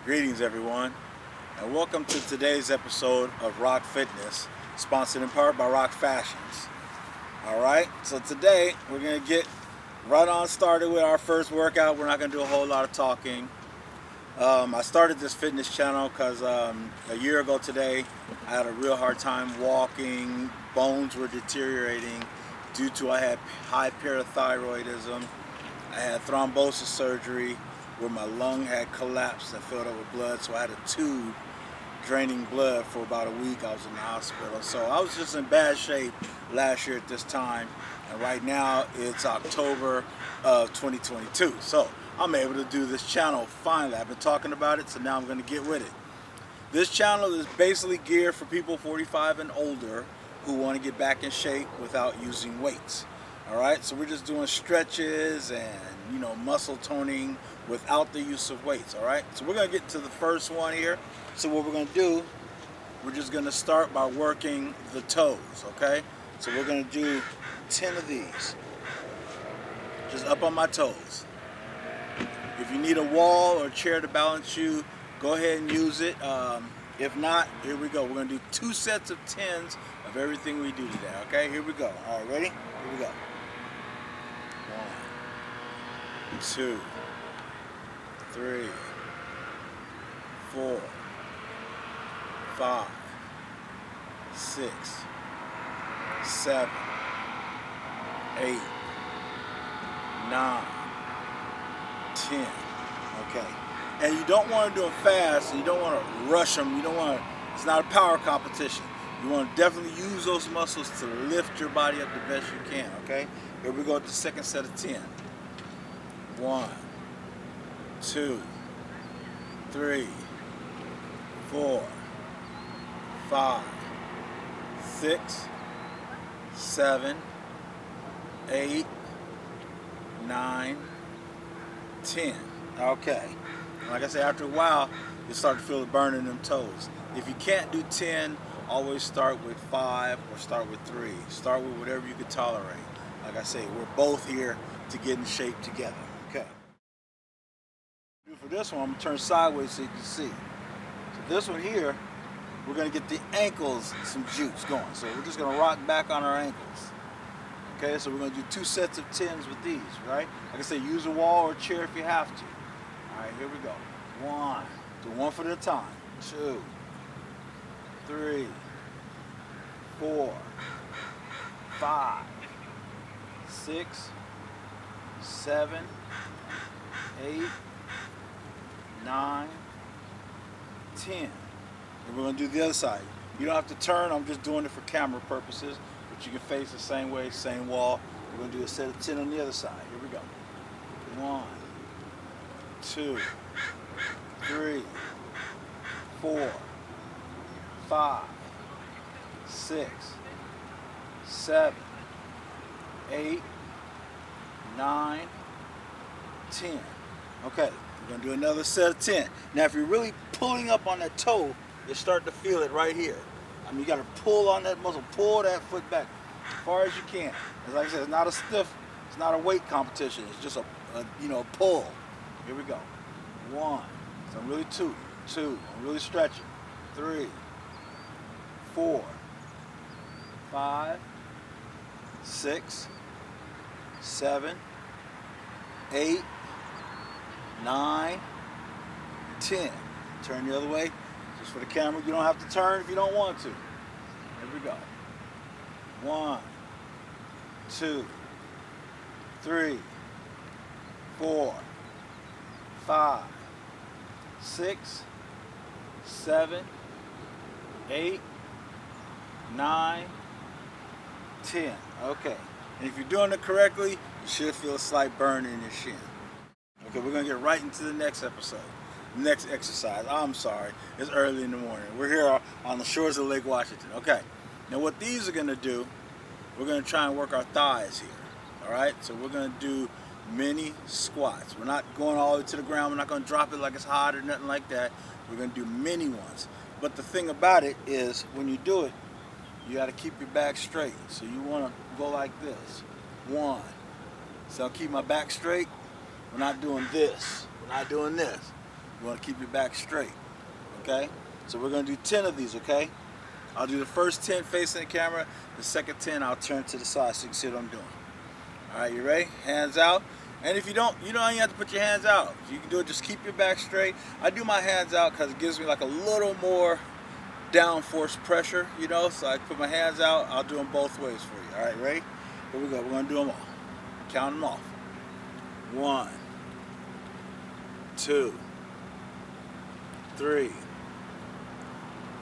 Greetings everyone, and welcome to today's episode of Rock Fitness, sponsored in part by Rock Fashions. Alright, so today we're going to get right on started with our first workout. We're not going to do a whole lot of talking. I started this fitness channel because a year ago today I had a real hard time walking. Bones were deteriorating due to I had high parathyroidism. I had thrombosis surgery where my lung had collapsed and filled up with blood, so I had a tube draining blood for about a week. I was in the hospital, so I was just in bad shape last year at this time, and right now it's October of 2022, so I'm able to do this channel finally. I've been talking about it, so now I'm going to get with it. This channel is basically geared for people 45 and older who want to get back in shape without using weights. Alright, so we're just doing stretches and muscle toning without the use of weights. Alright, so we're going to get to the first one here. So what we're going to do, we're just going to start by working the toes. Okay, so we're going to do 10 of these, just up on my toes. If you need a wall or a chair to balance you, go ahead and use it. If not, here we go. We're going to do 2 sets of 10s of everything we do today. Okay, here we go. All right, ready? Here we go. 1, 2, 3, 4, 5, 6, 7, 8, 9, 10. Okay. And you don't want to do them fast, and you don't want to rush them. You don't want to, it's not a power competition. You want to definitely use those muscles to lift your body up the best you can, okay? Here we go with the second set of 10. 1, 2, 3, 4, 5, 6, 7, 8, 9, 10. Okay. Like I said, after a while, you start to feel the burn in them toes. If you can't do 10, always start with 5 or start with 3. Start with whatever you can tolerate. Like I say, we're both here to get in shape together. Okay. For this one, I'm going to turn sideways so you can see. So this one here, we're going to get the ankles some juice going. So we're just going to rock back on our ankles. Okay, so we're going to do 2 sets of 10s with these, right? Like I say, use a wall or a chair if you have to. All right, here we go. 1, do 1 foot at a time. 2, 3, 4, 5, 6, 7, 8, 9, 10. And we're going to do the other side. You don't have to turn. I'm just doing it for camera purposes, but you can face the same way, same wall. We're going to do a set of 10 on the other side. Here we go. 1, 2, 3, 4, 5, 6, 7, 8, 9, 10. Okay, we're going to do another set of 10. Now, if you're really pulling up on that toe, you start to feel it right here. I mean, you got to pull on that muscle, pull that foot back as far as you can. As like I said, it's not a stiff, it's not a weight competition. It's just a pull. Here we go. 1. So I'm really 2. I'm really stretching. 3, 4, 5, 6, 7, 8, 9, 10. Turn the other way. Just for the camera, you don't have to turn if you don't want to. Here we go. 1, 2, 3, 4, 5, 6, 7, 8, 9, 10. Okay. And if you're doing it correctly, you should feel a slight burn in your shin. Okay, we're going to get right into the next episode. Next exercise. I'm sorry. It's early in the morning. We're here on the shores of Lake Washington. Okay. Now what these are going to do, we're going to try and work our thighs here. Alright? So we're going to do mini squats. We're not going all the way to the ground. We're not going to drop it like it's hot or nothing like that. We're going to do mini ones. But the thing about it is, when you do it, you got to keep your back straight. So you want to go like this. 1. So I'll keep my back straight. We're not doing this. We're not doing this. You want to keep your back straight, okay? So we're going to do 10 of these, okay? I'll do the first 10 facing the camera. The second 10, I'll turn to the side so you can see what I'm doing. All right, you ready? Hands out. And if you don't even have to put your hands out. You can do it, just keep your back straight. I do my hands out because it gives me like a little more downforce pressure, you know? So I put my hands out. I'll do them both ways for you. All right, ready? Here we go. We're going to do them all. Count them off. 1, 2, 3,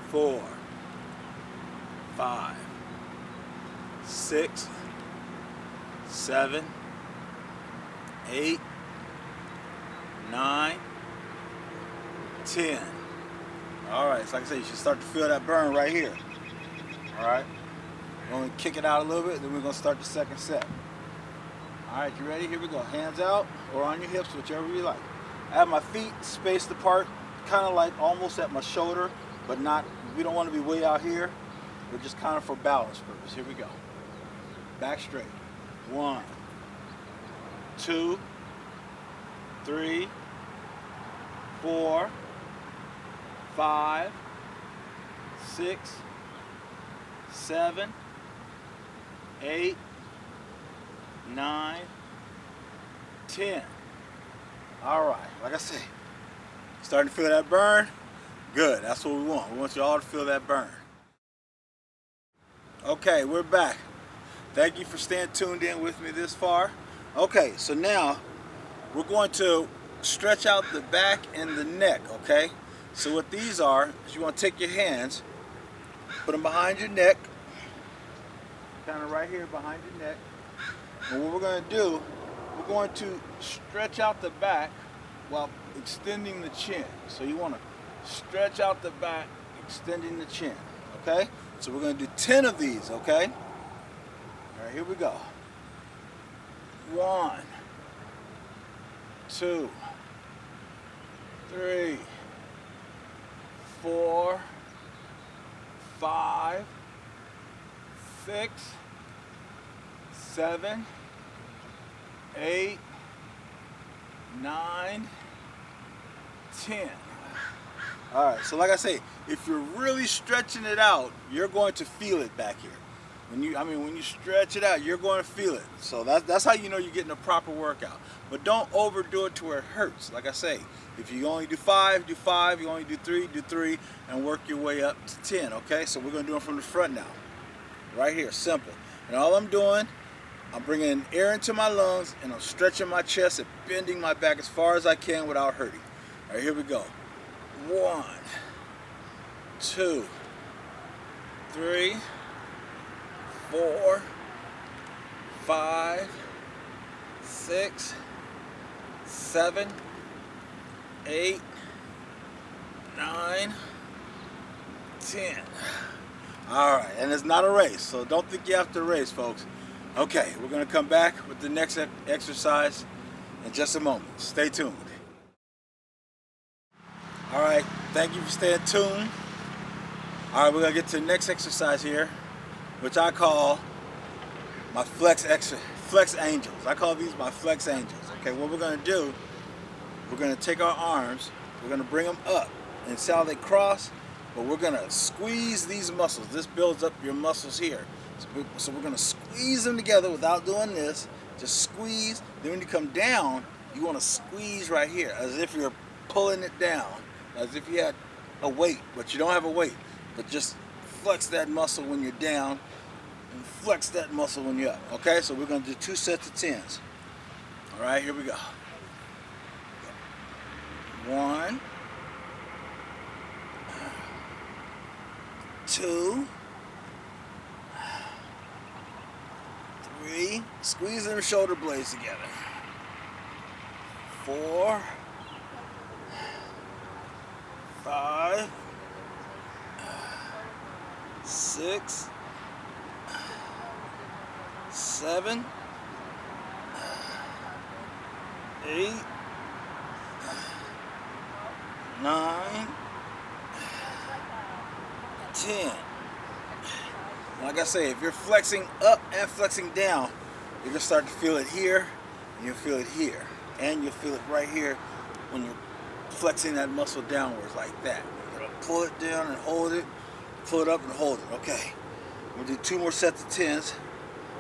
4, 5, 6, 7, 8, 9, 10. All right, so like I said, you should start to feel that burn right here. All right, we're going to kick it out a little bit, then we're going to start the second set. All right, you ready? Here we go. Hands out or on your hips, whichever you like. I have my feet spaced apart, kind of like almost at my shoulder, but not, we don't want to be way out here. We're just kind of for balance purpose. Here we go. Back straight. 1, 2, 3, 4, 5, 6, 7, 8, 9, 10. All right, like I say, starting to feel that burn? Good, that's what we want. We want you all to feel that burn. Okay, we're back. Thank you for staying tuned in with me this far. Okay, so now we're going to stretch out the back and the neck, okay? So what these are is you want to take your hands, put them behind your neck, kind of right here behind your neck. And what we're going to do, we're going to stretch out the back while extending the chin. So you want to stretch out the back, extending the chin, okay? So we're going to do 10 of these, okay? All right, here we go. 1, 2, 3, 4, 5, 6, 7, 8, 9, 10. All right, so like I say, if you're really stretching it out, you're going to feel it back here. When you stretch it out, you're going to feel it. So that's how you know you're getting a proper workout. But don't overdo it to where it hurts. Like I say, if you only do 5, do 5. You only do 3, do 3, and work your way up to 10. Okay, so we're going to do it from the front now. Right here, simple. And all I'm doing, I'm bringing air into my lungs, and I'm stretching my chest and bending my back as far as I can without hurting. All right, here we go. 1, 2, 3, 4, 5, 6, 7, 8, 9, 10. All right, and it's not a race, so don't think you have to race, folks. Okay, we're going to come back with the next exercise in just a moment. Stay tuned. All right, thank you for staying tuned. All right, we're going to get to the next exercise here, which I call my flex angels. I call these my flex angels. Okay, what we're going to do, we're going to take our arms, we're going to bring them up and see how they cross, but we're going to squeeze these muscles. This builds up your muscles here. So we're going to squeeze them together without doing this. Just squeeze. Then when you come down, you want to squeeze right here as if you're pulling it down, as if you had a weight, but you don't have a weight. But just flex that muscle when you're down and flex that muscle when you're up. Okay, so we're going to do 2 sets of 10s. All right, here we go. 1, 2, 3, squeeze them shoulder blades together. 4, 5, 6, 7, 8, 9, 10. Like I say, if you're flexing up and flexing down, you're going to start to feel it here, and you'll feel it here, and you'll feel it right here when you're flexing that muscle downwards like that. You're gonna pull it down and hold it, pull it up and hold it. Okay. We'll do 2 more sets of 10s.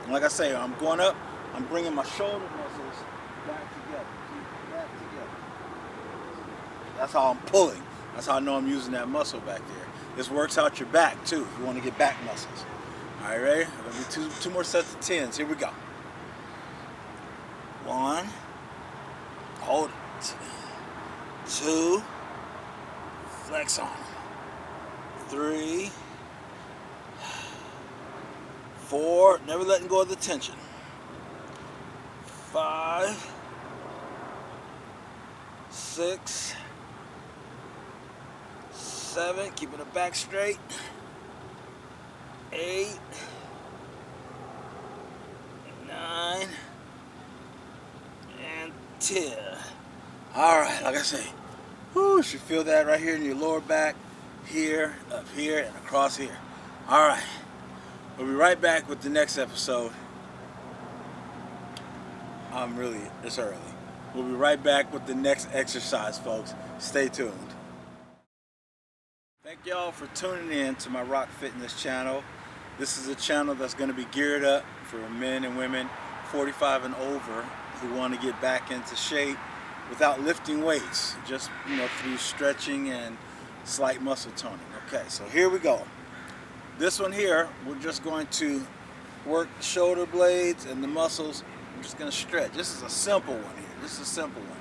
And like I say, I'm going up, I'm bringing my shoulder muscles back together. Keep that together. That's how I'm pulling. That's how I know I'm using that muscle back there. This works out your back too, if you want to get back muscles. All right, ready? We'll do two more sets of 10s. Here we go. 1, hold it. 2, flex on them. 3, 4, never letting go of the tension. 5, 6, 7, keeping the back straight. 8, 9, and 10. All right, like I say, you should feel that right here in your lower back, here, up here, and across here. All right, we'll be right back with the next episode. It's early. We'll be right back with the next exercise, folks. Stay tuned. Thank y'all for tuning in to my Rock Fitness channel. This is a channel that's going to be geared up for men and women 45 and over who want to get back into shape without lifting weights, just through stretching and slight muscle toning. Okay, so here we go. This one here, we're just going to work the shoulder blades and the muscles. I'm just going to stretch. This is a simple one here. This is a simple one.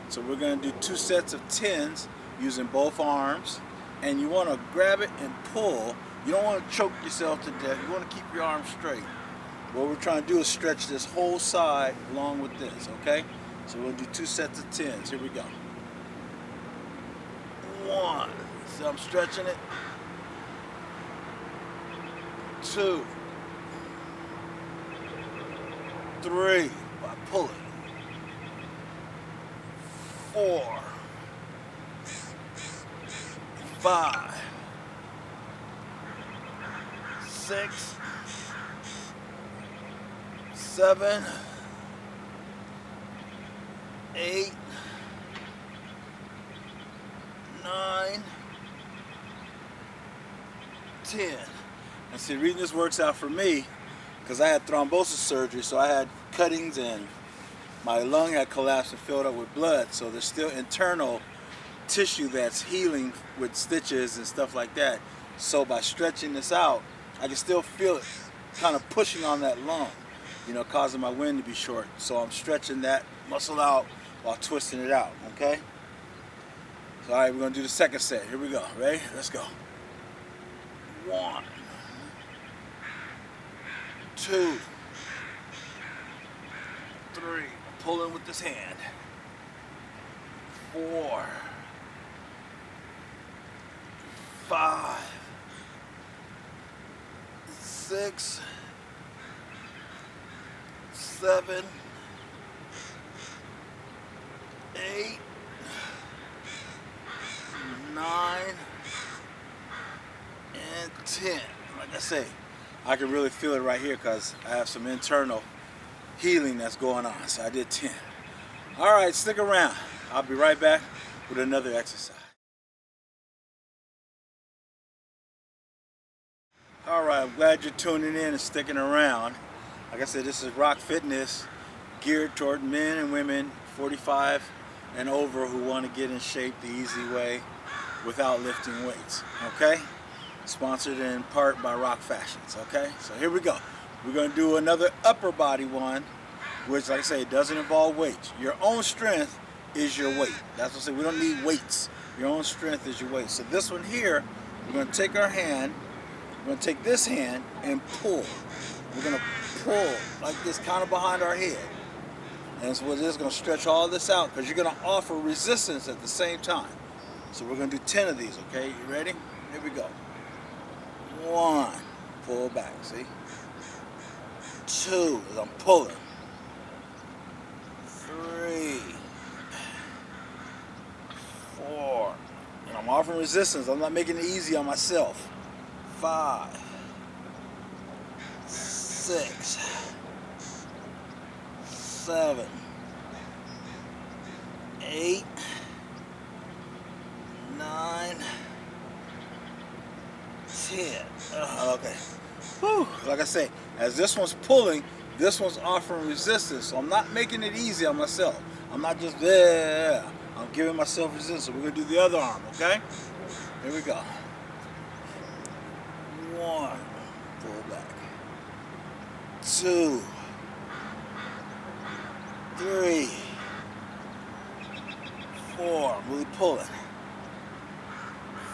So we're going to do 2 sets of 10s using both arms, and you want to grab it and pull. You don't want to choke yourself to death. You want to keep your arms straight. What we're trying to do is stretch this whole side along with this, okay? So we'll do 2 sets of 10s. Here we go. 1. So I'm stretching it. 2. 3. By pulling. 4. 5. 6. 7. 8. 9. 10. And see, the reason this works out for me, because I had thrombosis surgery, so I had cuttings and my lung had collapsed and filled up with blood. So there's still internal tissue that's healing with stitches and stuff like that. So by stretching this out, I can still feel it kind of pushing on that lung, causing my wind to be short. So I'm stretching that muscle out while twisting it out, okay? So all right, we're gonna do the second set. Here we go, ready? Let's go. 1, 2, 3, pulling with this hand. 4, 5, 6, 7, 8, 9, and 10. Like I say, I can really feel it right here because I have some internal healing that's going on. So I did 10. All right, stick around. I'll be right back with another exercise. All right, I'm glad you're tuning in and sticking around. Like I said, this is Rock Fitness, geared toward men and women 45 and over who want to get in shape the easy way without lifting weights, okay? Sponsored in part by Rock Fashions, okay? So here we go. We're going to do another upper body one, which, like I say, doesn't involve weights. Your own strength is your weight. That's what I say. We don't need weights. Your own strength is your weight. So this one here, we're going to take our hand, we're going to take this hand and pull. We're going to pull like this, kind of behind our head. And so we're just going to stretch all this out because you're going to offer resistance at the same time. So we're going to do 10 of these, okay? You ready? Here we go. 1, pull back, see? 2, as I'm pulling. 3, 4, and I'm offering resistance. I'm not making it easy on myself. 5, 6, 7, 8, 9, 10. Okay. Whew. Like I say, as this one's pulling, this one's offering resistance. So I'm not making it easy on myself. I'm not just there. I'm giving myself resistance. So we're going to do the other arm, okay? Here we go. 1, pull back. 2, 3, 4, I'm really pulling.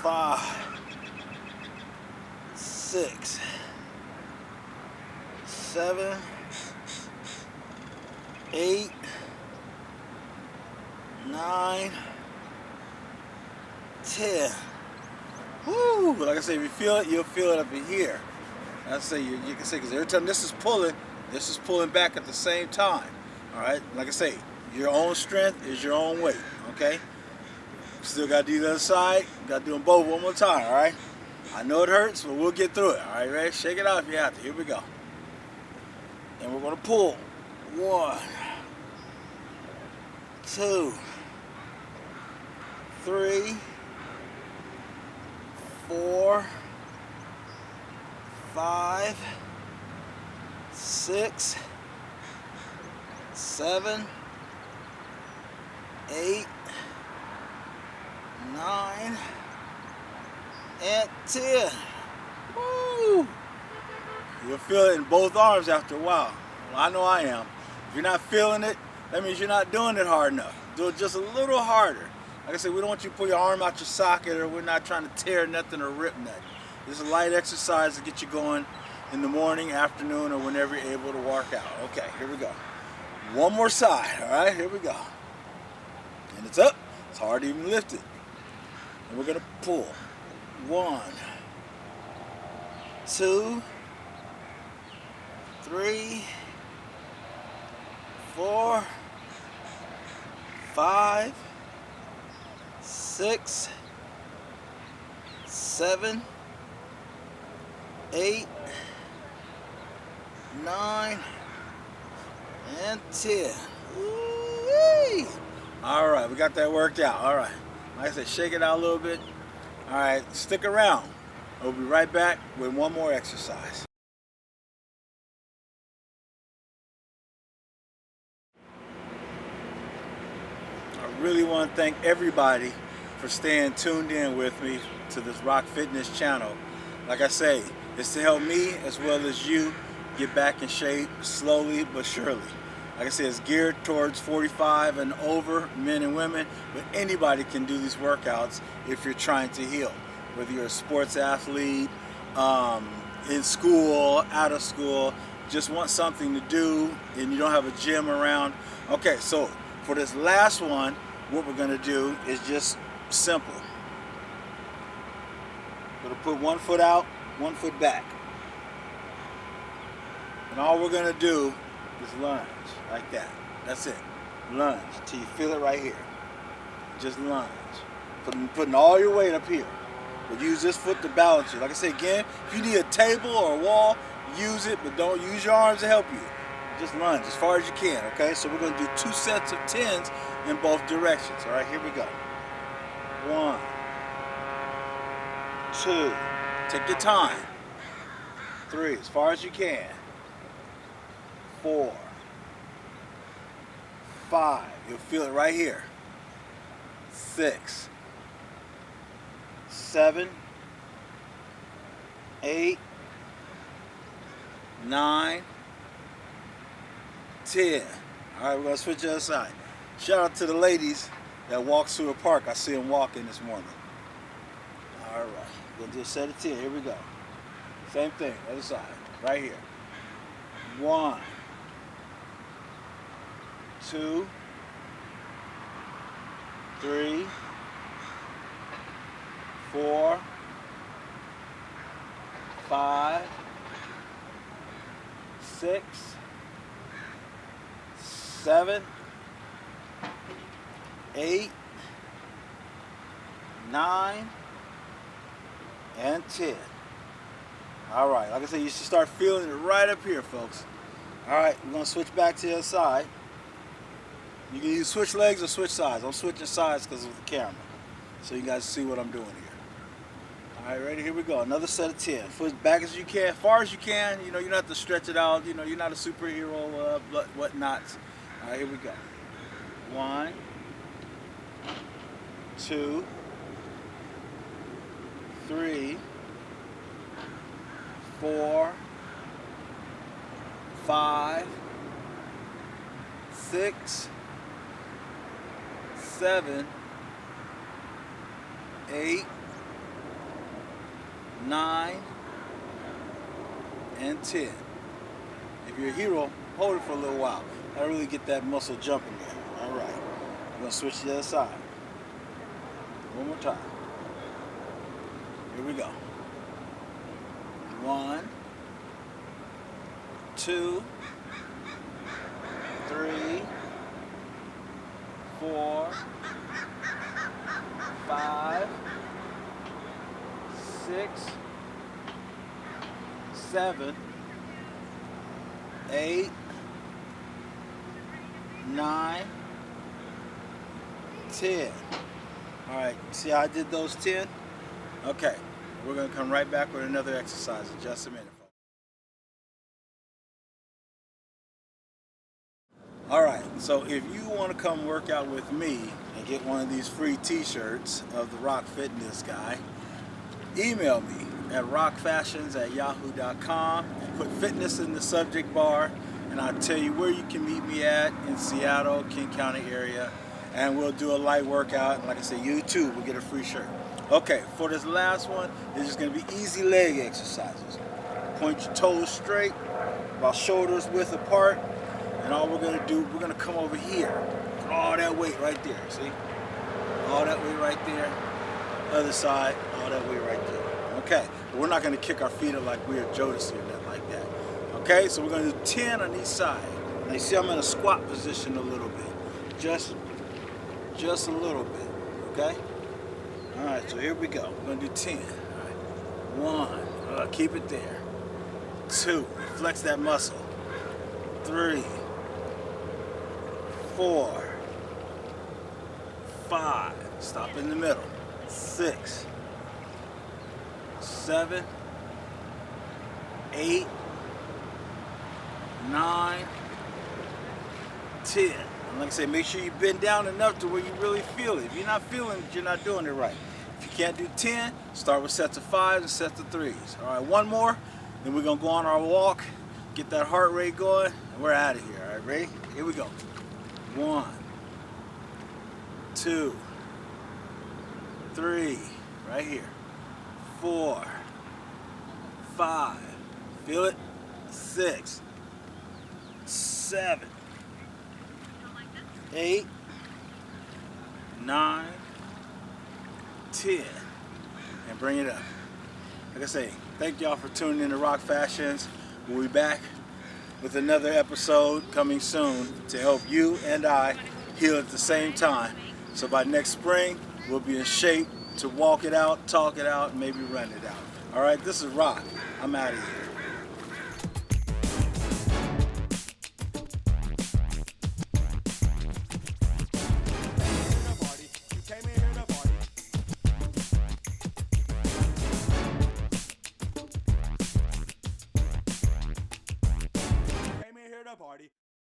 5, 6, 7, 8, 9, 10. Woo! Like I say, if you feel it, you'll feel it up in here. I say you can say, because every time this is pulling back at the same time. All right. Like I say, your own strength is your own weight. Okay. Still got to do the other side. Got to do them both one more time. All right. I know it hurts, but we'll get through it. All right, ready? Shake it out if you have to. Here we go. And we're going to pull. 1, 2, 3, 4, 5, 6, 7, 8, 9, and 10. Woo! You'll feel it in both arms after a while. Well, I know I am. If you're not feeling it, that means you're not doing it hard enough. Do it just a little harder. Like I said, we don't want you to pull your arm out your socket, or we're not trying to tear nothing or rip nothing. This is a light exercise to get you going in the morning, afternoon, or whenever you're able to work out. Okay, here we go. One more side, all right? Here we go. And it's up. It's hard to even lift it. And we're going to pull. 1, 2, 3, 4, 5, 6, 7, 8, 9, and 10. Woo-wee. All right, we got that worked out. All right. Like I said, shake it out a little bit. All right, stick around. We'll be right back with one more exercise. I really want to thank everybody for staying tuned in with me to this Rock Fitness channel. Like I say, it's to help me as well as you get back in shape slowly but surely. Like I said, it's geared towards 45 and over, men and women, but anybody can do these workouts if you're trying to heal. Whether you're a sports athlete, in school, out of school, just want something to do and you don't have a gym around. Okay, so for this last one, what we're gonna do is just simple. We're gonna put one foot out, one foot back. And all we're gonna do is lunge like that. That's it. Lunge till you feel it right here. Just lunge. Putting all your weight up here. But use this foot to balance you. Like I said again, if you need a table or a wall, use it, but don't use your arms to help you. Just lunge as far as you can, okay? So we're gonna do 2 sets of 10s in both directions. All right, here we go. 1, 2, take your time. 3, as far as you can. 4, 5, you'll feel it right here. 6, 7, 8, 9, 10. All right, we're gonna switch to the other side. Shout out to the ladies that walks through the park. I see them walking this morning. All right, we're gonna do a set of 10. Here we go. Same thing, other side, right here. 1, 2, 3, 4, 5, 6, 7, 8, 9, and 10. All right, like I said, you should start feeling it right up here, folks. All right, we're gonna switch back to the other side. You can either switch legs or switch sides. I'm switching sides because of the camera. so you guys see what I'm doing here. All right, ready? Here we go. Another set of 10. Foot back as you can, far as you can. You know, you don't have to stretch it out. You know, you're not a superhero, whatnot. All right, here we go. 1, 2, 3, 4, 5, 6, 7, 8, 9, and 10. If you're a hero, hold it for a little while. I really get that muscle jumping there. All right. We're going to switch to the other side. One more time. Here we go. 1, 2, 3, 4, 5, 6, 7, 8, 9, 10. All right, see how I did those 10? Okay, we're gonna come right back with another exercise in just a minute. All right, so if you want to come work out with me and get one of these free t-shirts of the Rock Fitness guy, email me at rockfashions@yahoo.com and put fitness in the subject bar, and I'll tell you where you can meet me at in Seattle, King County area, and we'll do a light workout. And like I said, you too will get a free shirt. Okay, for this last one, it's just going to be easy leg exercises. Point your toes straight, about shoulders width apart, and all we're going to do, we're going to come over here. Put all that weight right there, see? All that weight right there. Other side, all that way right there. Okay, but we're not going to kick our feet up like we're Jodeci or nothing like that. Okay, so we're going to do 10 on each side. Now you see I'm in a squat position a little bit. Just a little bit, okay? All right, so here we go. We're going to do 10. All right. 1, keep it there. 2, flex that muscle. 3, 4, 5, stop in the middle. 6, 7, 8, 9, 10. And like I say, make sure you bend down enough to where you really feel it. If you're not feeling it, you're not doing it right. If you can't do 10, start with sets of 5s and sets of 3s. All right, one more, then we're gonna go on our walk, get that heart rate going, and we're out of here. All right, ready? Here we go. 1, 2, 3, right here. 4, 5, feel it? 6, 7, 8, 9, 10, and bring it up. Like I say, thank y'all for tuning in to Rock Fashions. We'll be back with another episode coming soon to help you and I heal at the same time. So by next spring, we'll be in shape to walk it out, talk it out, and maybe run it out. All right, this is Rock. I'm out of here.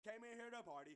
Came in here to party.